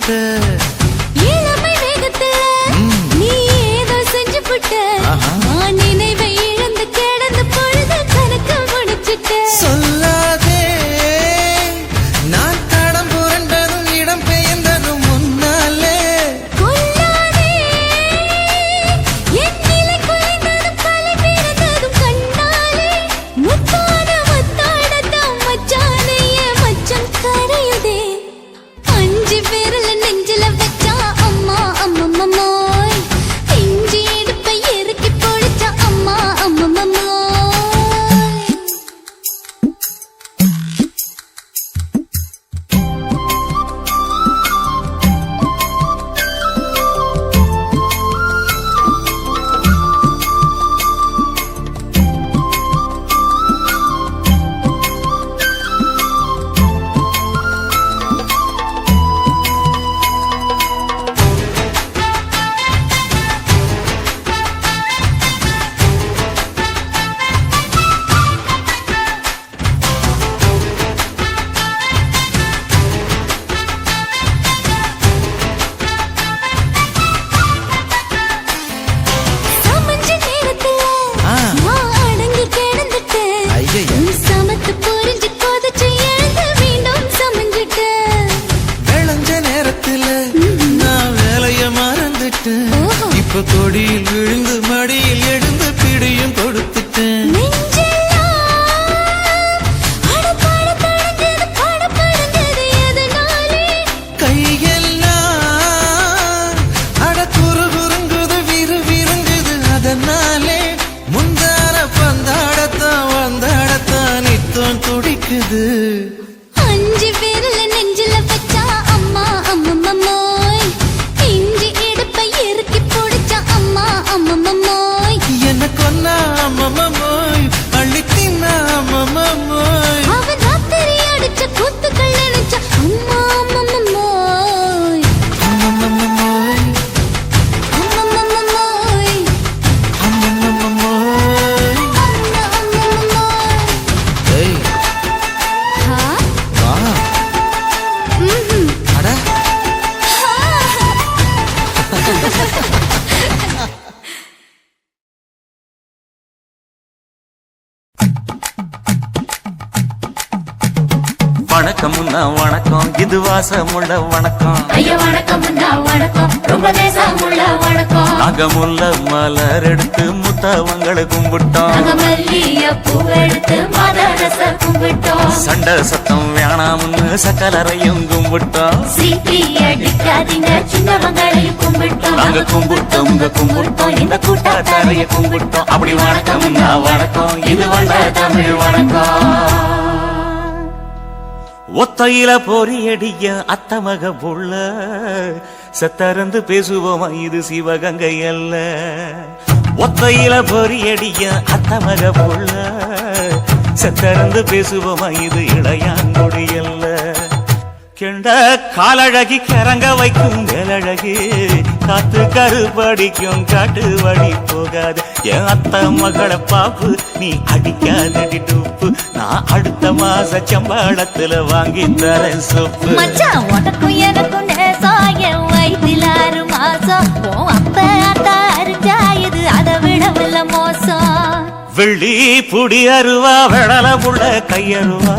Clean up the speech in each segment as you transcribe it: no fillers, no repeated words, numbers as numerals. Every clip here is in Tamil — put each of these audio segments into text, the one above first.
புட்ட இளமை வேகத்துல நீ ஏதோ செஞ்சு புட்ட நான் நினைவை இழந்து கிடந்து பொழுது கணக்கு முடிச்சிட்ட சொல்லாதே நான் தடம் புரண்டதும் இடம் பெயர்ந்ததும் முன்னாலே கொல்லாதே என் நிலை குலைந்ததும் பல பிறந்ததும் கண்ணாலே முத்தான முத்தாடத்தான் மச்சானைய மச்சம் கரையுதே அஞ்சு விரல நெஞ்சில வச்சா அம்மா அம்மம்மோய் இஞ்சி இடுப்பை இறுக்கி பொடிச்சா அம்மா அம்மம்மோய் சமஞ்ச நேரத்துல நான் அடங்கி கிடந்துட்டேன் ஐயையே. நீ சமத்து புரிஞ்சு கொதிச்சு எழுந்து மீண்டும் சமஞ்சிட்டேன் விளைஞ்ச நேரத்துல நான் வேலைய மறந்துட்டேன் ஓஹோ. இப்ப கொடியில் விழுந்து மடியில் எழுந்து பிடியும் கொடுத்துட்டேன் நெஞ்செல்லாம் அடப்பாட தடஞ்சது படபடந்தது எதனாலே கையெல்லாம் அட குறுகுறுங்குது விறுவிறுங்குது அதனாலே முந்தார பந்தாடத்தான் வந்தாடத்தான் நித்தம் துடிக்குது அஞ்சு விரல நெஞ்சில வச்சா அம்மா அம்மம்மோய் இஞ்சி இடுப்பை இறுக்கி பொடிச்சா அம்மா அம்மம்மோய் என்ன கொன்னா அம்மம்மோய் அள்ளி தின்னா அம்மம்மோய் அவன் ராத்திரி அடிச்ச கூத்துக்கள் நினைச்சா அம்மா அம்மம்மோய் அம்மம்மோய் அம்மம்மோய் அம்மம்மோய் அம்மம்மோய் ஏய் ஹா வா அட வணக்கம் முன்னா வணக்கம் இது வாசமுள்ள வணக்கம் ஐயா வணக்கம் முன்னா வணக்கம் ரொம்ப தேசமுள்ள வணக்கம் நாங்க முல்ல மலர் எடுத்து முத்தவங்களை கும்பிட்டோம் நாங்க மல்லிய பூவெடுத்து மதரச கும்பிட்டோம் சண்டை சத்தம் வேணாம்னு சக்கலரையும் கும்பிட்டோம் சீட்டி அடிக்காதீங்க சின்னவங்களையும் கும்பிட்டோம் நாங்க கும்பிட்டோம் உங்க கும்பிட்டோம் இந்த கூட்டாத்தாரைய கும்பிட்டோம் அப்படி வணக்கம் முன்னா வணக்கம் இது வந்த தமிழ் வணக்கம் ஒத்தையில பொறியடிய அத்தமக புள்ள சத்தறந்து பேசுவோமா இது சிவகங்கை அல்ல ஒத்தையில பொறியடிய அத்தமக புள்ள சத்தறந்து பேசுவோமா இது இளையாங்குடி அல்ல கெண்ட காலழகி கரங்க வைக்கும் மேலழகு காத்து கருபடிக்கும் காட்டு வழி போகாது என் அத்த மகளை பாப்பு நீ அடிக்காதடி டூப்பு நான் அடுத்த மாச சம்பளத்துல வாங்கி தரேன் சொப்பு மச்சான் உனக்கும் எனக்கும் நேசம் என் வயிற்றில் 6 மாசம் உன் அப்ப அத்தா அறிஞ்சா இது அதை விடவில்லை மோசம் வெள்ளி புடி அருவா வெடல புள்ள கையருவா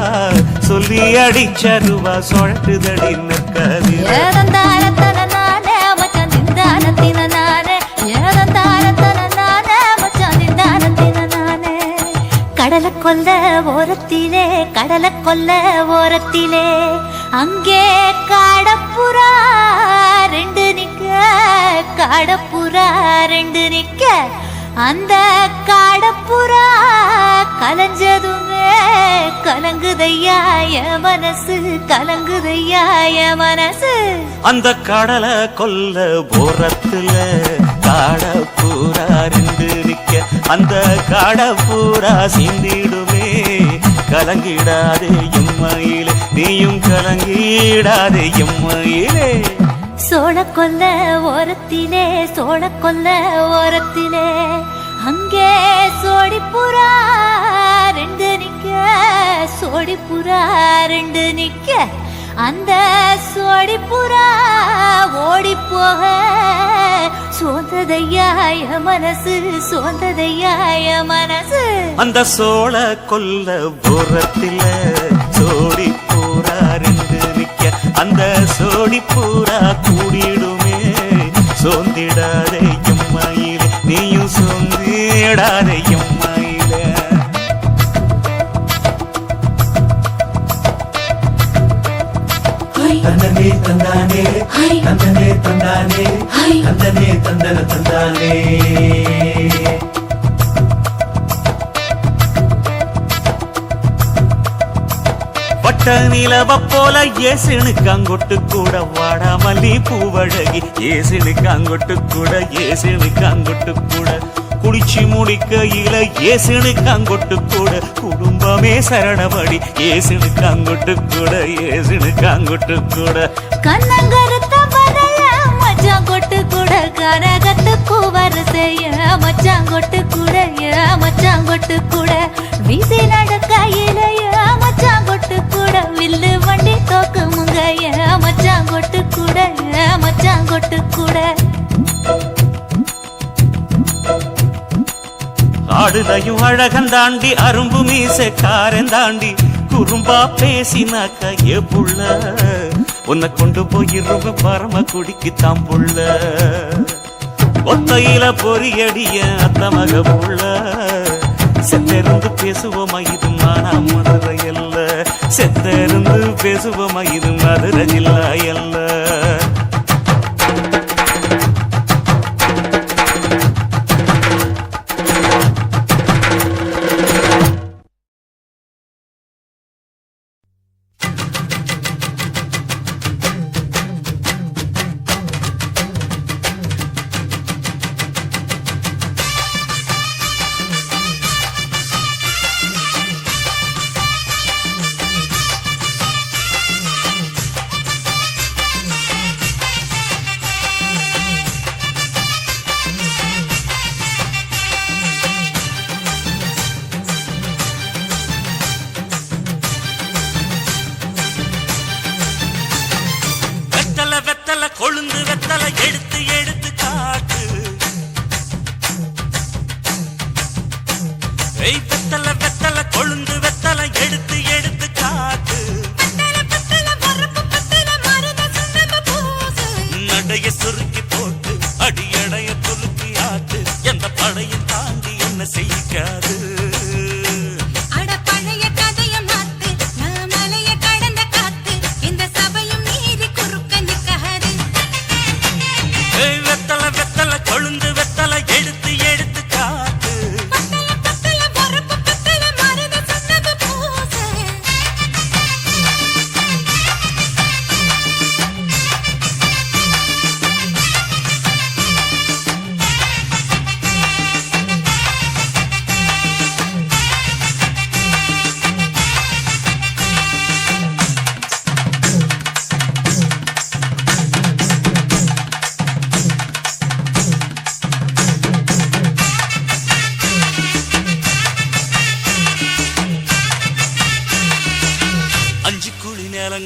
சொல்லி அடிச்சருவா சொழட்டுதடி நிற்காது ஏதந்தாரத்தன நானே மச்சான் திண்டாரத்தின நானே ஏதந்தாரத்தன நானே மச்சான் திண்டாரத்தின நானே கடலை கொல்ல ஓரத்திலே கடலை கொல்ல ஓரத்திலே அங்கே காடப்புறா 2 நிக்க காடப்புறா 2 நிக்க அந்த காடப்புறா கலஞ்சதுமே கலங்குதையா என் மனசு கலங்குதையா என் மனசு அந்த கடலை கொல்ல போரத்துல காட பூரா 2 நிக்க அந்த காட பூரா சிந்திடுமே கலங்கிடாதே எம்மையிலே நீயும் கலங்கிடாதே எம்மையிலே சோழக்கொல்ல ஓரத்திலே சோழக்கொல்ல ஓரத்திலே அங்கே சோடிப்புறா 2 நிக்க சோடிப்புறா 2 நிக்க அந்த சோடிப்புறா ஓடி போக சோந்ததையாய மனசு சோந்ததையாய மனசு அந்த சோழ கொல்ல போரத்தில சோடி பூரா ரெண்டு நிக்க அந்த சோடி பூரா கூடிடுமே சோந்திடாதே எம்மாயிலே நீயும் சோந்திடாதே எம்மாயிலே தந்தனே தந்தானே தந்தனே தந்தானே தந்தனே தந்தன தந்தானே பட்ட நிலவ போல ஏசினுக்காங்கொட்டு கூட வாடாமல்லி பூவழகி ஏசினுக்காங்கொட்டு கூட ஏசினுக்காங்கொட்டு கூட குடிச்சு முடிக்கையில ஏசினுக்காங்கொட்டு கூட குடும்பமே சரணபடி ஏசினுக்காங்கொட்டு கூட ஏசினுக்காங்கொட்டு கூட கண்ணங்கருத்த வரைய மச்சாங்கொட்டு கூட கரகத்துக்கு வரிசைய மச்சாங்கொட்டு கூட மச்சாங்கொட்டு கூட வீசி நடக்கையிலைய மச்சாங்கொட்டு கூட வில்லு வண்டி தோக்குமுங்க மச்சாங்கொட்டு கூட மச்சாங்கொட்டு கூட ஆடுதையும் அழகந்தாண்டி அரும்பு மீசக்காரன் தாண்டி குறும்பா பேசினாக்க ஏ புள்ள உன்னை கொண்டு போயிருவு பரம குடிக்கு தாம் புள்ள ஒத்தையில பொறியடிய அத்த மக புள்ள செத்திருந்து பேசுவோமா இது மானா மதுரை அல்ல செத்திருந்து பேசுவோமா இது மதுரை ஜில்லா அல்ல கொழுந்து வெத்தலை எடுத்து எடுத்து காட்டு வெத்தலை வெத்தலை கொழுந்து வெத்தலை எடுத்து எடுத்து காட்டு நடைய சுருக்கி போட்டு அடியடைய துலுக்கி ஆட்டு எந்த படையும் தாண்டி என்ன செய்யாது கொழுந்து வெத்தலை எடுத்து எடுத்து காட்டு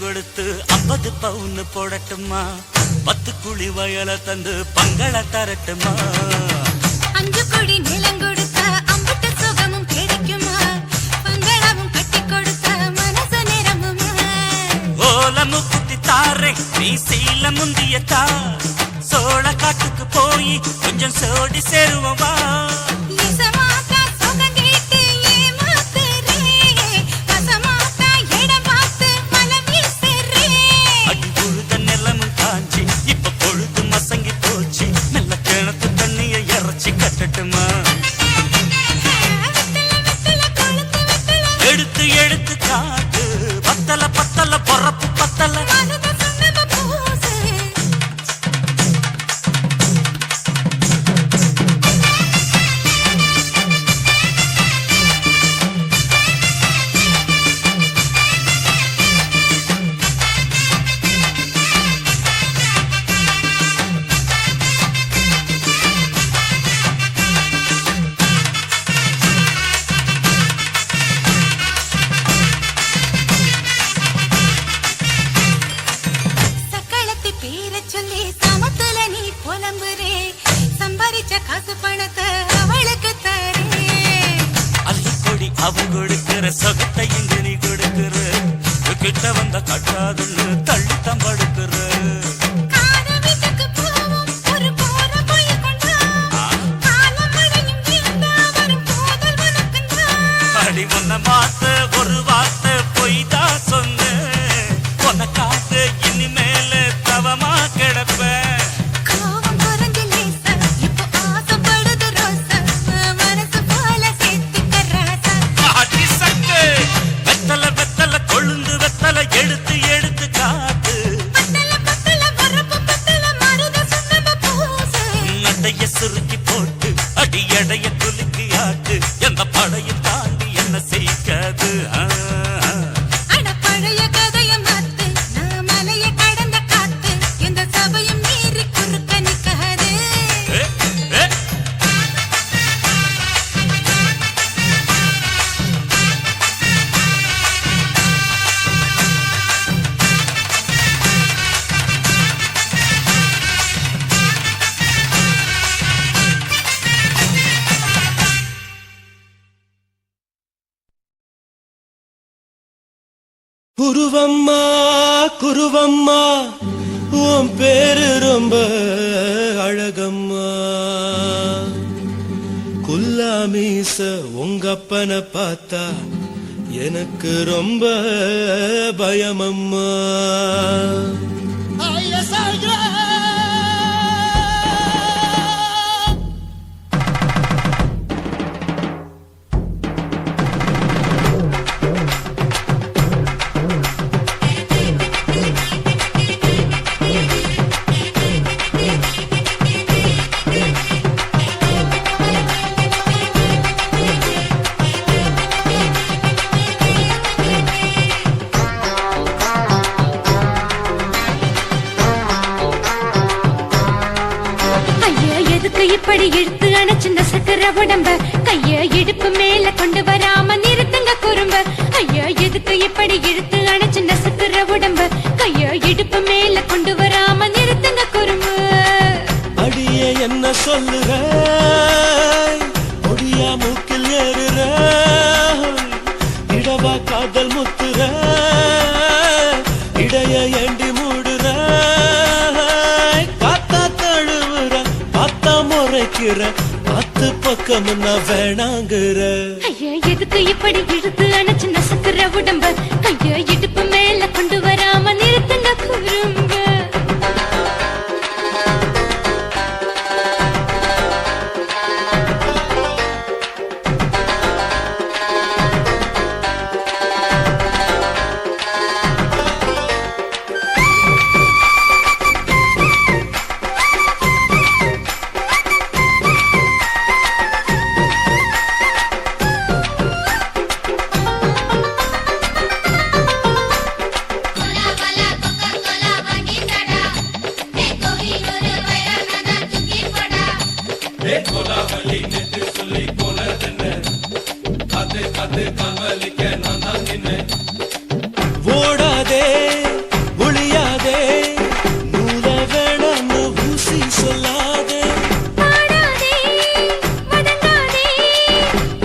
கொடுத்து 50 பவுன் போடட்டுமா 10 குழி வயல தந்து பங்கள தரட்டுமா 5 கோடி நிலம் கொடுத்தா அம்புட்டு சுகமும் கிடைக்குமா பங்களவும் கட்டி கொடுத்தா மனசு நிரம்புமா ஓலமு குத்தி தாரே நீ சீல முந்தியத்தா சோழ காட்டுக்கு போய் கொஞ்சம் சோடி சேருவா கட்டட்டுமா எடுத்து எடுத்து காட்டு பத்தல பத்தல பொறப்பு பத்தல வச்ச காசு பணத்தை அவளுக்கு தரேன். அள்ளிக்கொடி அவன் கொடுக்கிற சொகத்தை இங்கு நீ கொடுக்கிற கிட்ட வந்த கட்டாதுன்னு தள்ளி தம்படுக்கிற காத வீட்டுக்கு போவோம் ஒரு போற போய் கொண்டா காலம் மழையும் வீழ்ந்தா வரும் போதல் உனக்குண்டா. அடி உன்னை மாத்த ஒரு வார்த்தை பொய் தான் சொன்ன உனக்காக இனிமேல தவமா கிடப்பேன். கோவம் குறைஞ்சு லேசா இப்போ ஆசைப்படுது ரோசா மனசு போல சேர்த்துக்க ராசா. அடி சங்கு வெத்தல வெத்தல கொழுந்து வெத்தல எடுத்து எடுத்து காத்து பத்தல பத்தல வரப்பு பத்தல மருத சுண்ணாம்பு பூசு. நடைய சுருக்கி போட்டு அடி எடைய குலுக்கி ஆட்டு எந்த படையும் தாண்டி என்ன செய்யாது. அட பழைய கதைய மாத்து நான் மலைய கடந்த காத்து எந்த சபையும் மீறி குறுக்க நிக்காது. ஏ, ஏ. குருவம்மா குருவம்மா உன் பேரு ரொம்ப அழகம்மா. குல்லாமீச உங்க அப்பனை பார்த்தா எனக்கு ரொம்ப பயமம்மா. ஐயா எதுக்கு இப்படி இழுத்து அணைச்சிருந்த சக்கர உடம்ப கைய இடுப்பு மேல கொண்டு வராம நிறுத்துங்க குறும்ப. ஐயா எதுக்கு இப்படி இழுத்து அணைச்சிருந்த சக்கர உடம்ப கைய இடுப்பு மேல கொண்டு வராம நிறுத்துங்க குறும்பு. அடியே என்ன சொல்லுற ஒடியா மூக்கில் ஏறுற இடவா காதல் முத்துற இடைய ஏண்டி மூடுற காத்தா தழுவுற பார்த்தா முறைக்கிற பத்து பக்கம் நான் வேணாங்குற. ஐயா எதுக்கு இப்படி இழுத்து அணைச்சிருந்த சக்கர உடம்ப கைய இடுப்பு மேல கொண்டு வராம நிறுத்துங்க குறும்ப. ஓடாதே ஒளியாதே நூல வேணான்னு ஊசி சொல்லாதே. பாடாதே வதங்காதே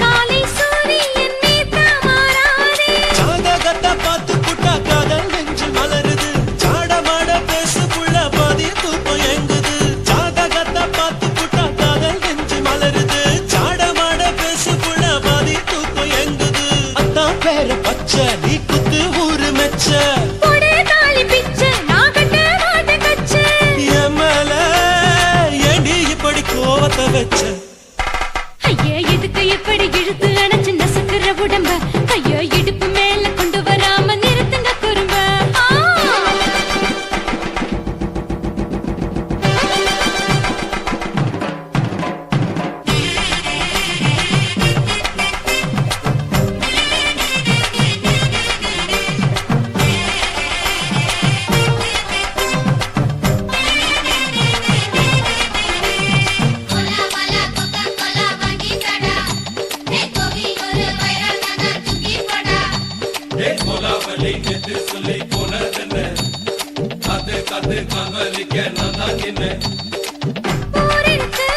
காலை சூரியன் மீத மாறாதே. ஜாதகத்தை பார்த்து புட்டா காதல் நெஞ்சு மலருது சாடமாட பேசு புள்ள பாதி தூக்கம் எங்குது. ஜாதகத்தை பார்த்து புட்டா காதல் நெஞ்சு மலருது சாடமாட பேசு புள்ள பாதி தூக்கம் எங்குது. அத்தான் பேர பச்சை நீ குத்து ஊரு மெச்ச போடே தாலி பிச்சை நான் கட்ட மாட்டேன் கச்சை. என் மேல ஏண்டி இப்படி கோவத்தை வச்ச. ஐயா எதுக்கு இப்படி இழுத்து அணைச்சிருந்த சக்கர உடம்ப கைய இடுப்பு மேல கொண்டு வராம நிறுத்துங்க குறும்ப. ஊருக்கு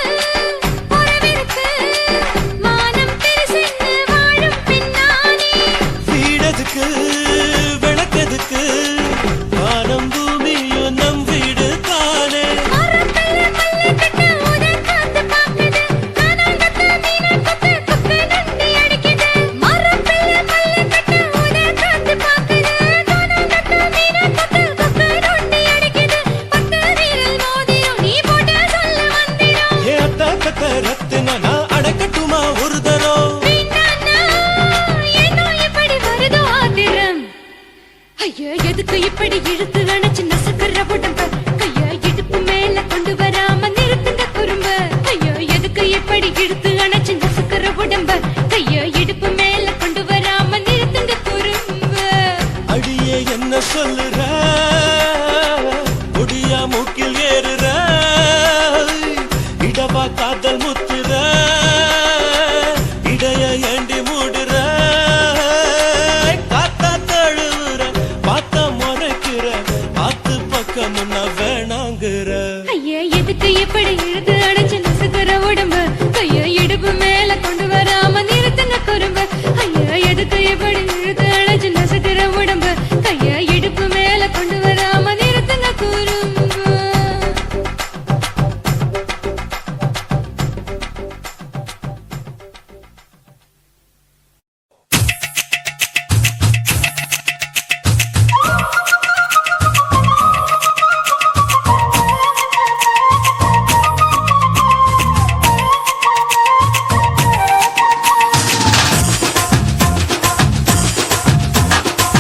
வெக்கமுன்னா வேணாங்கிற. ஐயா எதுக்கு இப்படி இழுத்து அணைச்சு நசுக்கிற உடம்பு கைய இடுப்பு மேல கொண்டு வராம நிறுத்துங்க குறும்பு ஐயா எதுக்கு இப்படி இழுத்து அணைச்சு நசுக்கிற உடம்பு கைய இடுப்பு மேல கொண்டு வராம நிறுத்துங்க குறும்பு.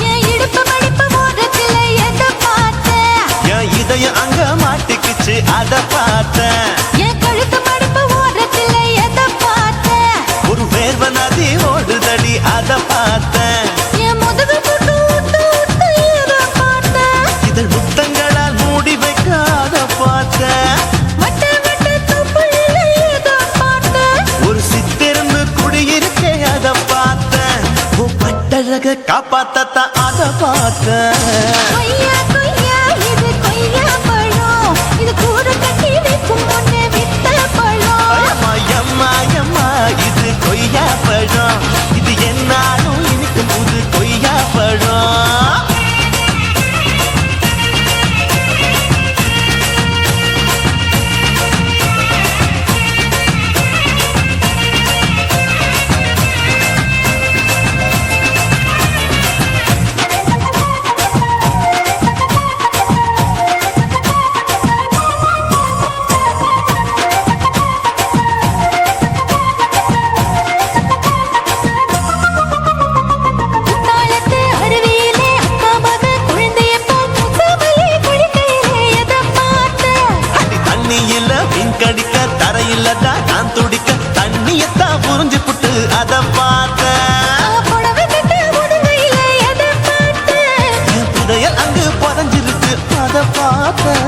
என் இடுப்பு மடிப்பு ஓரத்துல எதை பார்த்தேன்? என் இதயம் அங்க மாட்டிக்கிச்சு அத பார்த்தேன். என் கழுத்து மடிப்பு ஓரத்துல எதை பார்த்தேன்? ஒரு வேர்வ நதி ஓடுதடி அத பார்த்தேன். என் முதுகு புட்டு விட்டு விட்டு எதை பார்த்தேன்? இதழ் முத்தங்களால் மூடி வைக்க அத பார்த்தேன். வட்ட வட்ட தொப்புளில எதை பார்த்தேன்? ஒரு சித்திருந்து குடியிருக்கே அத பார்த்தேன். உன் பட்டழக காப்பாத்தத்தான் அத பார்த்தேன். கொய்யா கொய்யா இது கொய்யா பழம், இது கூட கட்டி வைக்கும் முன்னே வித்த பழம். அம்மா எம்மா எம்மா இது கொய்யா பழம். இது என்னாலும் இனிக்கும் புது கொய்யா பழம். குத்தாலத்து அருவியிலே அக்கா மக குழந்தைய போல் முகமையை குளிக்கையிலே எதை பார்த்தேன்? அடி தண்ணியில மீன் கடிக்க தரையில தான் நான் துடிக்க தண்ணியத்தான் புரிஞ்சு புட்டு அத பார்த்தேன். புடவை கட்ட முதுகையிலே எதை பார்த்தேன்? என் புதையல் அங்கு புதஞ்சிருக்கு அத பார்த்தேன்.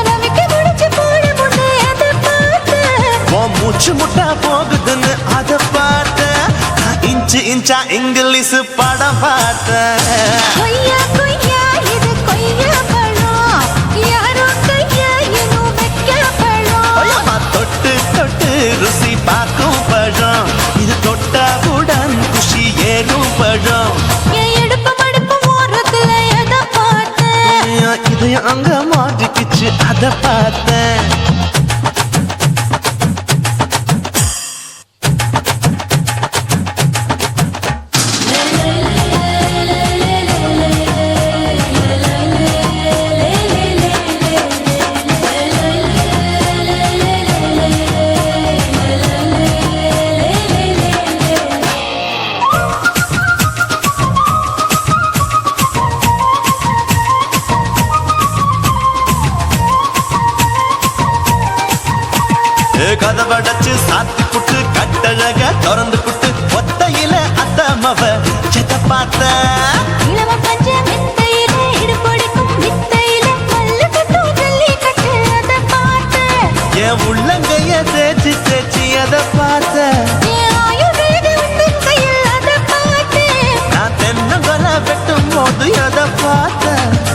ரவிக்கு முடிச்சு போட முன்னே எதை பார்த்தேன்? உன் மூச்சு முட்டா போகுதுன்னு அத பார்த்தேன். நான் இன்ச்சு இன்ச்சா இங்கிலீஷ் படம் பார்த்தேன். கொய்யா கொய்யா இது கொய்யா பழம், யாரோ கையா இன்னும் வைக்க பழம். ஐயம்மா தொட்டு தொட்டு ருசி பார்க்கும் பழம். இது தொட்டாவுடன் குஷி ஏறும் பழம். என் இடுப்பு மடிப்பு ஓரத்துல எதை பார்த்தேன்? என் இதயம் அங்க மாட்டிக்கிச்சு அத பார்த்தேன். கதவடைச்சு சாத்தி புட்டு கட்டழக திறந்து புட்டு ஒத்தையில அத்தமவ செத்த பார்த்த. இளம பஞ்ச மெத்தையிலே இடுப்பொடிக்கும் வித்தையிலே மல்லு கட்டும் ஜல்லிக்கட்டு அதை பார்த்தேன். என் உள்ளங்கைய தேய்ச்சி தேய்ச்சி அத பார்த்த. என் ஆயுர்வேத உந்தன் கையில் அதை பார்த்தேன். நான் தென்னங்கொலை வெட்டும் போது அத பார்த்த.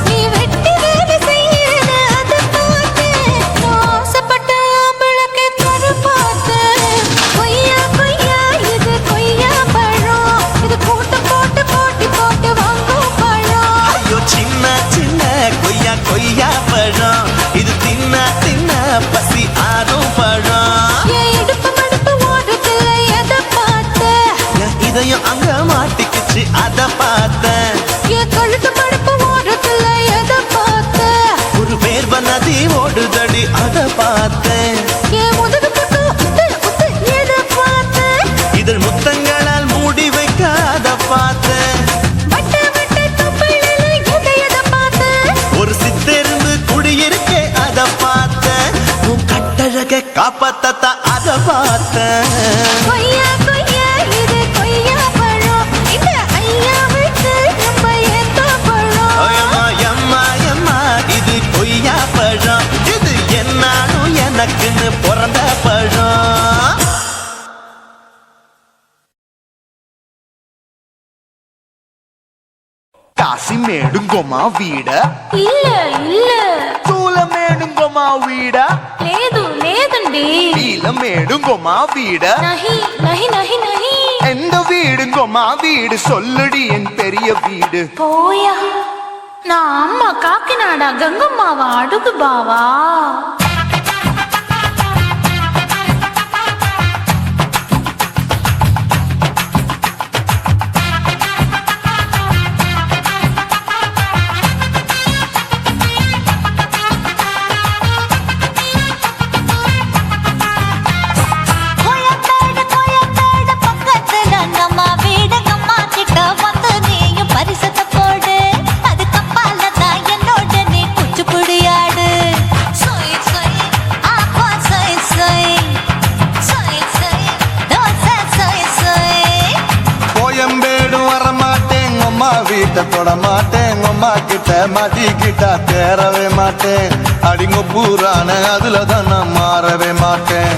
நீ வெட்டி வேலை செய்யறது அதை பார்த்தேன். நான் ஆசைப்பட்ட ஆம்பளுக்கு தர பார்த்தேன். கொய்யா கொய்யா இது கொய்யா பழம், இது கூட்டு போட்டு போட்டி போட்டு வாங்கும் பழம். ஐயோ சின்ன சின்ன கொய்யா கொய்யா பழம். இது தின்ன தின்ன பசி ஆறும் பழம். என் இடுப்பு மடிப்பு ஓரத்துல எதை பார்த்தேன்? என் இதயம் அங்க மாட்டிக்கிச்சு அத பார்த்தேன். என் கழுத்து மடிப்பு ஓரத்துல எதை பார்த்தேன்? ஒரு வேர்வ நதி ஓடுதடி அத பார்த்தேன். என் முதுகு புட்டு உத்து உத்து எதை பார்த்தேன்? இதழ் முத்தங்களால் மூடி வைக்க அத பார்த்தேன். வட்ட வட்ட தொப்புளில எதை பார்த்தேன்? ஒரு சித்திருந்து குடியிருக்கே அத பார்த்தேன். உன் கட்டழக காப்பாத்தத்தான் அத பார்த்தேன். கொய்யா கொய்யா இது கொய்யா பழம், இந்த ஐயா விட்டு நம்ம ஏத்த பழம். ஐயம்மா எம்மா எம்மா இது கொய்யா பழம். இது என்னாலும் எனக்குன்னு பிறந்த பழம். காசி மேடுங்கோமா வீட இல்ல இல்ல ఇంకో మా వీడ లేదు లేదండి నీలమేడుங்கో మా వీడ నహి నహి నహి నహి எந்த வீடுங்கோ மா வீடு சொல்லுடி என் பெரிய வீடு పోయా నా అమ్మ కాకినాడ గంగమ్మావా అడుగు బావా வீட்டை தொட மாட்டேன் அம்மா கிட்ட மாட்டிக்கிட்டா தேரவே மாட்டேன் அடிங்க பூரான அதுல தான் நான் மாறவே மாட்டேன்